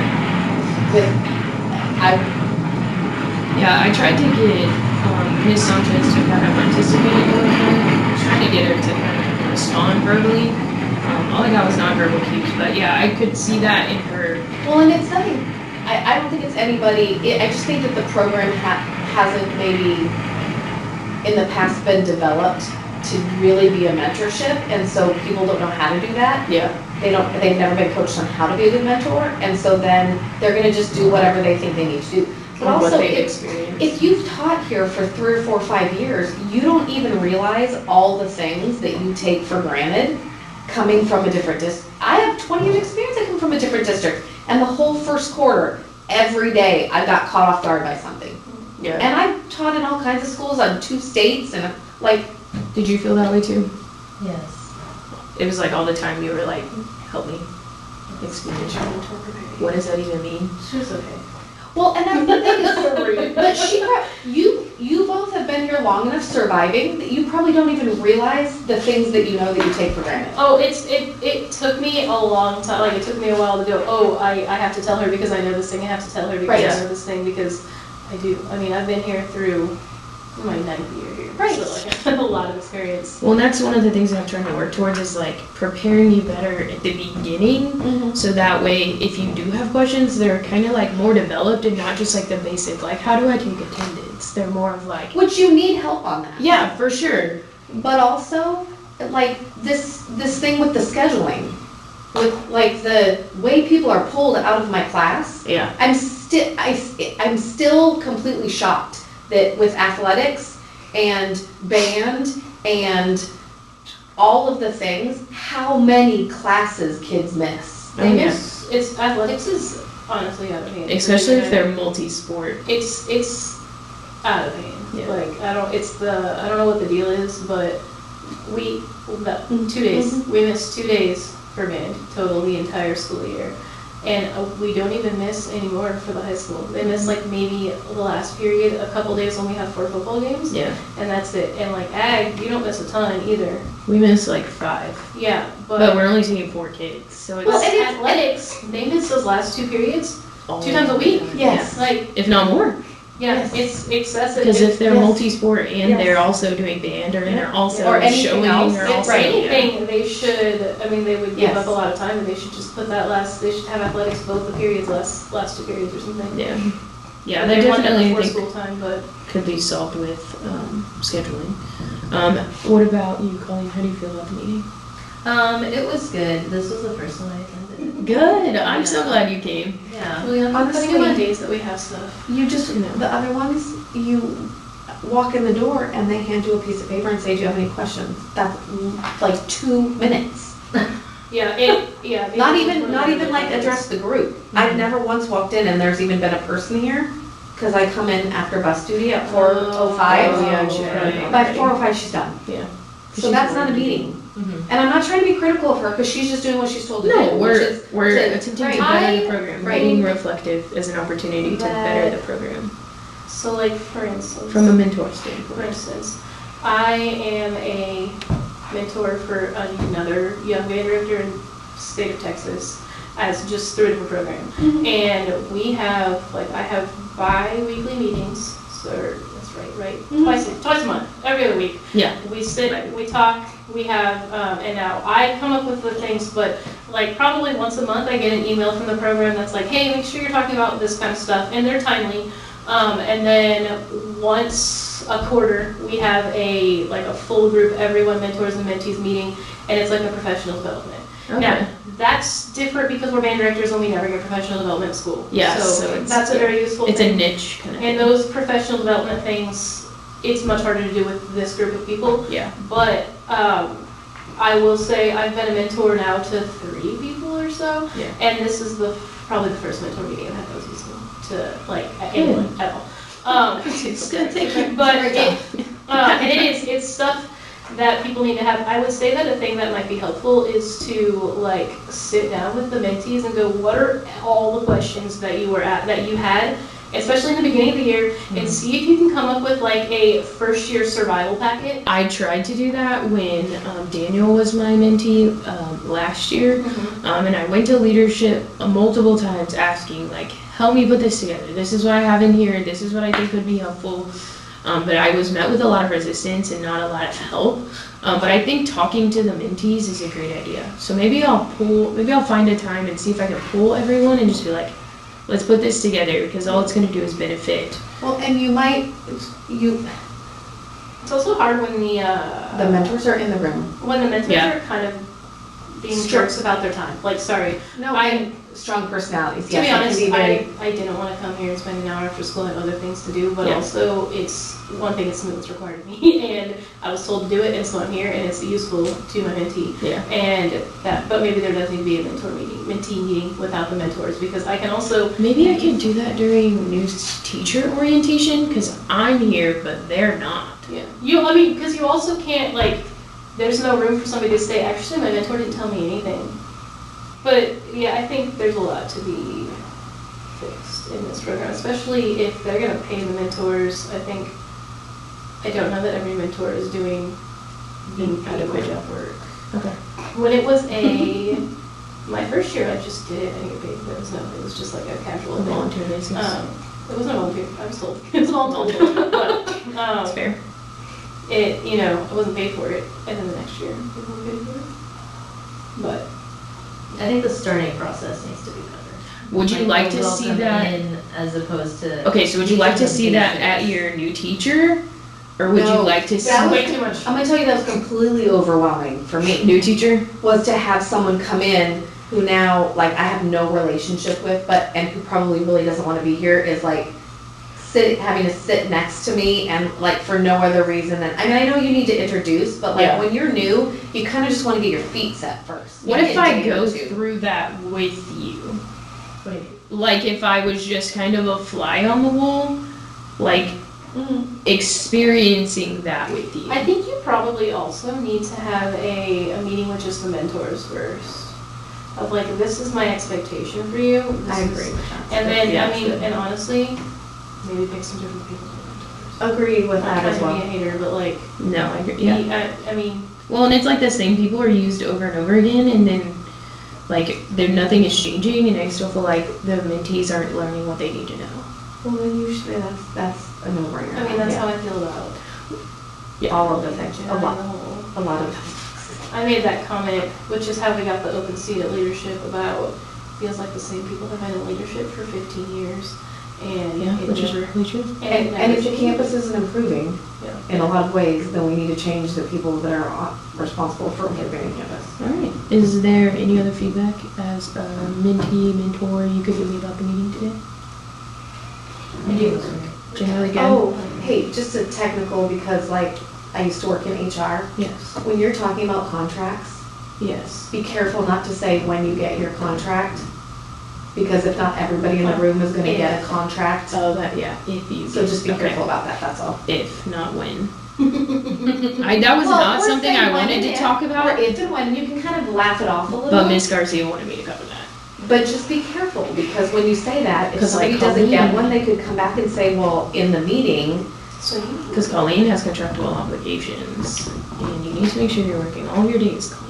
I tried to get Ms. Sanchez to kind of participate in it, trying to get her to kind of respond verbally. All I got was nonverbal cues, but yeah, I could see that in her. Well, and it's nothing, I don't think it's anybody, I just think that the program hasn't maybe in the past been developed to really be a mentorship, and so people don't know how to do that. Yeah. They've never been coached on how to be a good mentor, and so then they're gonna just do whatever they think they need to do. But also, if you've taught here for 3 or 4 or 5 years, you don't even realize all the things that you take for granted coming from a different district. I have 20 years experience, I come from a different district, and the whole first quarter, every day, I got caught off guard by something. Yeah. And I taught in all kinds of schools on 2 states, and like. Did you feel that way too? Yes. It was like all the time you were like, help me explain it. What does that even mean? She was okay. Well, and that's the thing is, but you both have been here long enough surviving that you probably don't even realize the things that you know that you take for granted. Oh, it took me a long time, like it took me a while to go, oh, I have to tell her because I know this thing, I have to tell her because I know this thing, because I do. I mean, I've been here through my 9th year here. Right. So like I've had a lot of experience. Well, and that's one of the things that I'm trying to work towards is like preparing you better at the beginning, so that way if you do have questions, they're kind of like more developed and not just like the basic, like how do I take attendance? They're more of like. Which you need help on that. Yeah, for sure. But also, like this thing with the scheduling, with like the way people are pulled out of my class. Yeah. I'm still completely shocked that with athletics and band and all of the things, how many classes kids miss. It's athletics is honestly out of hand. Especially if they're multi-sport. It's out of hand. Yeah. Like I don't know what the deal is, but 2 days. We missed 2 days for band total the entire school year. And we don't even miss anymore for the high school. They miss like maybe the last period, a couple days when we have 4 football games. Yeah. And that's it. And like ag, you don't miss a ton either. We miss like 5. Yeah, but we're only taking 4 kids, so it's. Well, and it's athletics. They miss those last 2 periods 2 times a week. Yes. Like if not more. yeah, it's excessive. Because if they're multi-sport and they're also doing band, or they're also showing, or also anything, they should. I mean, they would give up a lot of time, and they should just put that last. They should have athletics both the periods, last 2 periods or something. Yeah, yeah, they definitely before school time, but could be solved with scheduling. What about you, Colleen? How do you feel about the meeting? It was good. This was the first one I attended. Good, I'm so glad you came. Yeah. Honestly, days that we have stuff. You just, the other ones, you walk in the door and they hand you a piece of paper and say, do you have any questions? That's like 2 minutes. Yeah, Not even like address the group. I've never once walked in and there's even been a person here, cause I come in after bus duty at 4:05. Oh, yeah, sure. By 4:05, she's done. Yeah. So that's not a meeting. And I'm not trying to be critical of her, cause she's just doing what she's told to do. No, which is we're to- attempting to right. better the program. Right. Being reflective is an opportunity to better the program So like, for instance. from a mentor For standpoint. instance, I am a mentor for another young band director in the state of Texas as just through a different program. And we have, like, I have bi-weekly meetings, so that's right? Twice a month, every other week. Yeah. We sit, we talk, we have, and now I come up with the things, but like probably once a month I get an email from the program that's like, hey, make sure you're talking about this kind of stuff, and they're timely. And then once a quarter, we have a full group, everyone mentors and mentees meeting, and it's like a professional development. Okay. Now, that's different because we're band directors and we never get professional development in school. Yeah, so So it's- that's a very useful It's thing. a niche kind of And thing. those professional development things, it's much harder to do with this group of people. Yeah. But I will say I've been a mentor now to 3 people or so. Yeah. And this is probably the first mentor meeting I've had that was useful to like anyone at all. It's good, thank you. But it's stuff that people need to have. I would say that a thing that might be helpful is to like sit down with the mentees and go, what are all the questions that you had, especially in the beginning of the year, and see if you can come up with like a first year survival packet. I tried to do that when Daniel was my mentee last year, and I went to leadership multiple times asking, like, help me put this together. This is what I have in here. This is what I think would be helpful. But I was met with a lot of resistance and not a lot of help. But I think talking to the mentees is a great idea. So maybe I'll find a time and see if I can pull everyone and just be like, let's put this together, because all it's going to do is benefit. Well, and It's also hard when the mentors are in the room. when the mentors Yeah. are kind of being Sure. jerks about their time. Like, sorry, No, I- strong personalities. to Yes, be it can honest, be very- I didn't want to come here and spend an hour after school. I have other things to do, but Yeah. also it's one thing it's something that's required of me, and I was told to do it, and so I'm here, and it's useful to my mentee. Yeah. And but maybe there does need to be a mentee meeting without the mentors, because I can also. Maybe I could do that during new teacher orientation, because I'm here, but they're not. Yeah. Because you also can't, like, there's no room for somebody to say, actually, my mentor didn't tell me anything. But, yeah, I think there's a lot to be fixed in this program, especially if they're gonna pay the mentors. I don't know that every mentor is doing adequate work. Okay. When it was my first year, I just did it, I didn't get paid. It was just like a casual On a thing. volunteer basis. It wasn't a volunteer, I was told. It was volunteer, but, That's fair. I wasn't paid for it, and then the next year, people were paid for it. But, I think the starting process needs to be better. Would you like to they'll see come that? in as opposed to. Okay, so would you like to see that at your new teacher? Or would you No. like to see That was- way too much. I'm gonna tell you that was completely overwhelming for me. new teacher? Was to have someone come in who now, like, I have no relationship with, and who probably really doesn't wanna be here, is like having to sit next to me and like for no other reason than, I mean, I know you need to introduce, but like Yeah. when you're new, you kinda just wanna get your feet set first. What You if get I a day or go two. through that with you? Like if I was just kind of a fly on the wall, like experiencing that with you. I think you probably also need to have a meeting with just the mentors first. Of like, this is my expectation for you. I this agree is- with that. And then, Yeah. and honestly, maybe pick some different people as mentors. Agreed with I'm that not as trying well. to be a hater, but like, No, I agree. Yeah. I mean, Well, and it's like the same people are used over and over again, and then like nothing is changing, and I still feel like the mentees aren't learning what they need to know. Well, then usually that's a no-brainer. I mean, that's Yeah. how I feel about All of the things, the whole. a lot of them. I made that comment, which is how we got the open seat at leadership, about, feels like the same people have been in leadership for 15 years, and Yeah, it which is never, really true. and it And never if the changed. campus isn't improving, Yeah. in a lot of ways, then we need to change the people that are responsible for moving campus. Alright, is there any other feedback as a mentee, mentor you could give me about the meeting today? Generally good? Oh, hey, just a technical, because like, I used to work in HR. Yes. When you're talking about contracts, Yes. be careful not to say when you get your contract, because if not, everybody in the room is gonna get a contract. Oh, that, yeah, if you. So just be okay. careful about that, that's all. If, not when. That was Well, not or something say I when wanted and to if, talk Or about, if and when, you can kind of laugh it off a little. but Ms. Garcia wanted me to cover that. But just be careful, because when you say that, if 'Cause, like, somebody doesn't get Colleen- one, they could come back and say, well, in the meeting. So you, Because Colleen has contractual obligations, and you need to make sure you're working all of your days, Colleen.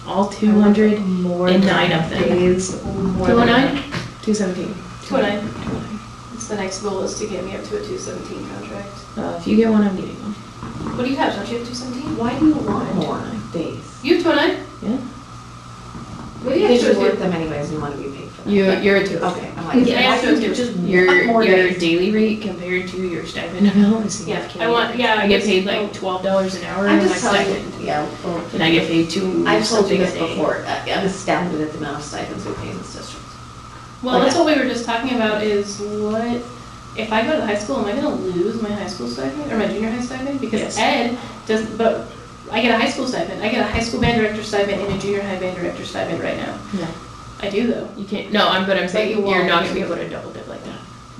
All 209 of them. Days. 209? 217. 209. It's the next goal is to get me up to a 217 contract. If you get one, I'm getting one. What do you have? Don't you have 217? Why do you want more days? You have 209? Yeah. Maybe I Because should you work do. them anyways, and you want to be paid for that. You're a 2. Okay, I'm like, Yeah, I have to do. just Your more your days. daily rate compared to your stipend amount is Yeah, significantly. I want, yeah. I get just- paid like $12 an hour I'm on my just telling stipend, you, yeah, well, and I get paid two I've told you something a this day. before, I'm astounded at the amount of stipends we pay in this district. Well, that's what we were just talking about is what, if I go to high school, am I gonna lose my high school stipend or my junior high stipend? Because Yes. Ed doesn't, but I get a high school stipend. I get a high school band director stipend and a junior high band director stipend right now. No. I do though. You can't, no, but I'm saying you you're won't. not gonna be able to double dip like that.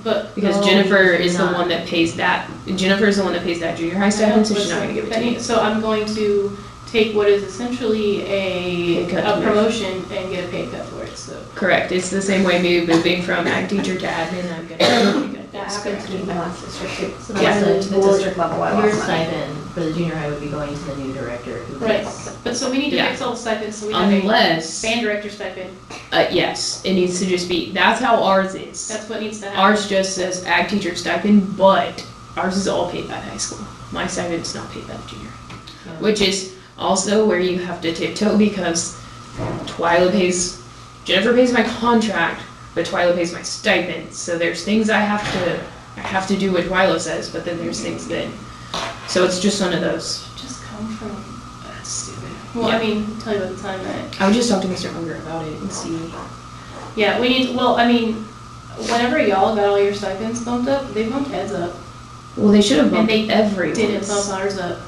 But Because No, Jennifer you're is the not. one that pays that, Jennifer is the one that pays that junior high stipend, so she's not gonna give it to you. So I'm going to take what is essentially Pay cut a to promotion and get a pay cut for it, so. Correct, it's the same way me moving from ag teacher to admin, I'm gonna get a pay cut. That Yes, happened correct. to me in my last district too. So Yeah, that's the district level, I your lost money. stipend for the junior high would be going to the new director who Right, gets. but so we need to Yeah. fix all the stipends, so we have a Unless, band director stipend. yes, it needs to just be, that's how ours is. That's what needs to happen. Ours just says ag teacher stipend, but ours is all paid by the high school. My stipend is not paid by the junior. Which is also where you have to tiptoe because Jennifer pays my contract, but Twyla pays my stipend. So there's things I have to do what Twyla says, but then there's things that, so it's just one of those. Just come from, that's stupid. Well, I Yeah. mean, tell you about the time that, I would just talk to Mr. Unger about it and see. yeah, we need, well, I mean, whenever y'all got all your stipends bumped up, they bumped Ed's up. Well, they should have And bumped they everyone's. Didn't bump ours up.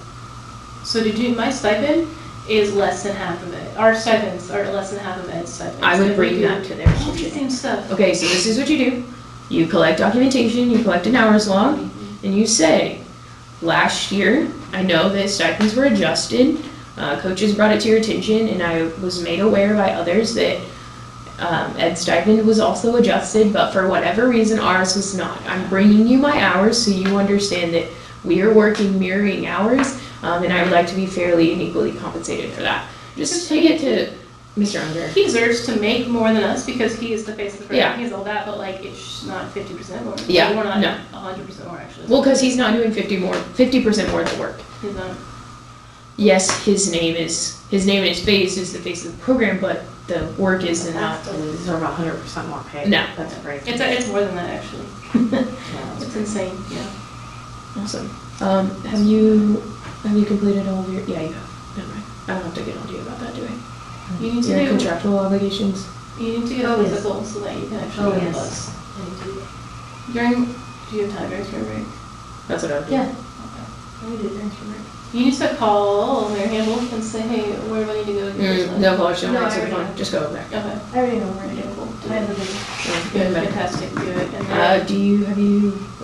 So did you, my stipend is less than half of it. Our stipends are less than half of Ed's stipends. I would If we bring do that to their all the attention. same stuff. Okay, so this is what you do. You collect documentation, you collect an hours log, and you say, last year, I know that stipends were adjusted, coaches brought it to your attention, and I was made aware by others that Ed's stipend was also adjusted, but for whatever reason, ours was not. I'm bringing you my hours so you understand that we are working mirroring hours, and I would like to be fairly and equally compensated for that. Just take it to Mr. Unger. He deserves to make more than us because he is the face of the program, Yeah. he has all that, but like, it's not 50% more. Yeah, We're not no. 100% more actually. Well, because he's not doing 50% more of the work. He's not. Yes, his name and his face is the face of the program, but the work is not. And they deserve 100% more pay. No. That's great. It's more than that actually. Yeah. It's insane, yeah. Awesome. Have you completed all of your? Yeah, you have. Never mind. I don't have to get on to you about that, do I? You need to Your do, contractual obligations. you need to get Oh, a yes. physical so that you can actually Oh, go to the yes. bus. During, do you have time during spring break? That's what I would do. Yeah. Okay. We do during spring break. You need to call Mary Handel and say, hey, where do I need to go to get this? No, Paul, she don't No, I answer the already phone. know. Just go over there. Okay. I already know where to Okay, go. cool. I have the vision. Good, better. fantastic, good. And then, Are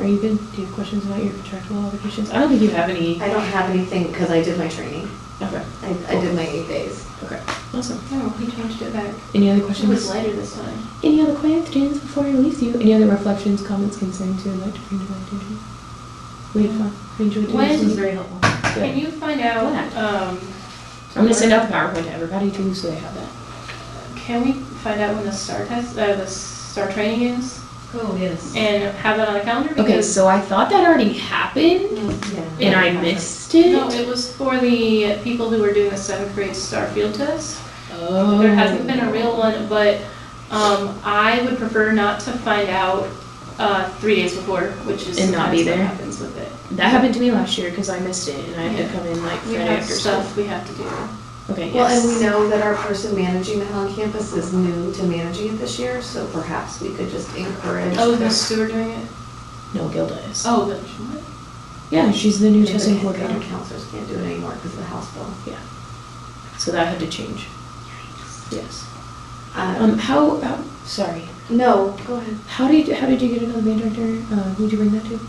you good? Do you have questions about your contractual obligations? I don't think you have any. I don't have anything because I did my training. Okay. I did my 8 days. Okay. Awesome. oh, he changed it back. Any other It was questions? lighter this time. Any other questions before I release you? Any other reflections, comments, concerns you would like to bring to my attention? We had fun. We enjoyed doing When- This this. was very helpful. Can you find out, I'm gonna send out the PowerPoint to everybody too, so they have that. can we find out when the STAR test, the STAR training is? Oh, yes. And have that on the calendar? Okay, Because- so I thought that already happened, Yeah. and I missed it. No, it was for the people who were doing the 7th grade STAR field test. Oh. There hasn't been a real one, but I would prefer not to find out 3 days before, which is And not be sometimes what there? happens with it. That happened to me last year because I missed it and I had to come in like We Friday have after school. stuff we have to do. Okay, Well, and yes. we know that our person managing that on campus is new to managing it this year, so perhaps we could just encourage. Oh, their- the sewer doing it? No, Gilda is. Oh, the, what? Yeah, she's the new Maybe the testing head coordinator. counselors can't do it anymore because of the House bill. So that had to change. Yes. Um, Sorry. no, go ahead. How did you get another band director? Who'd you bring that to?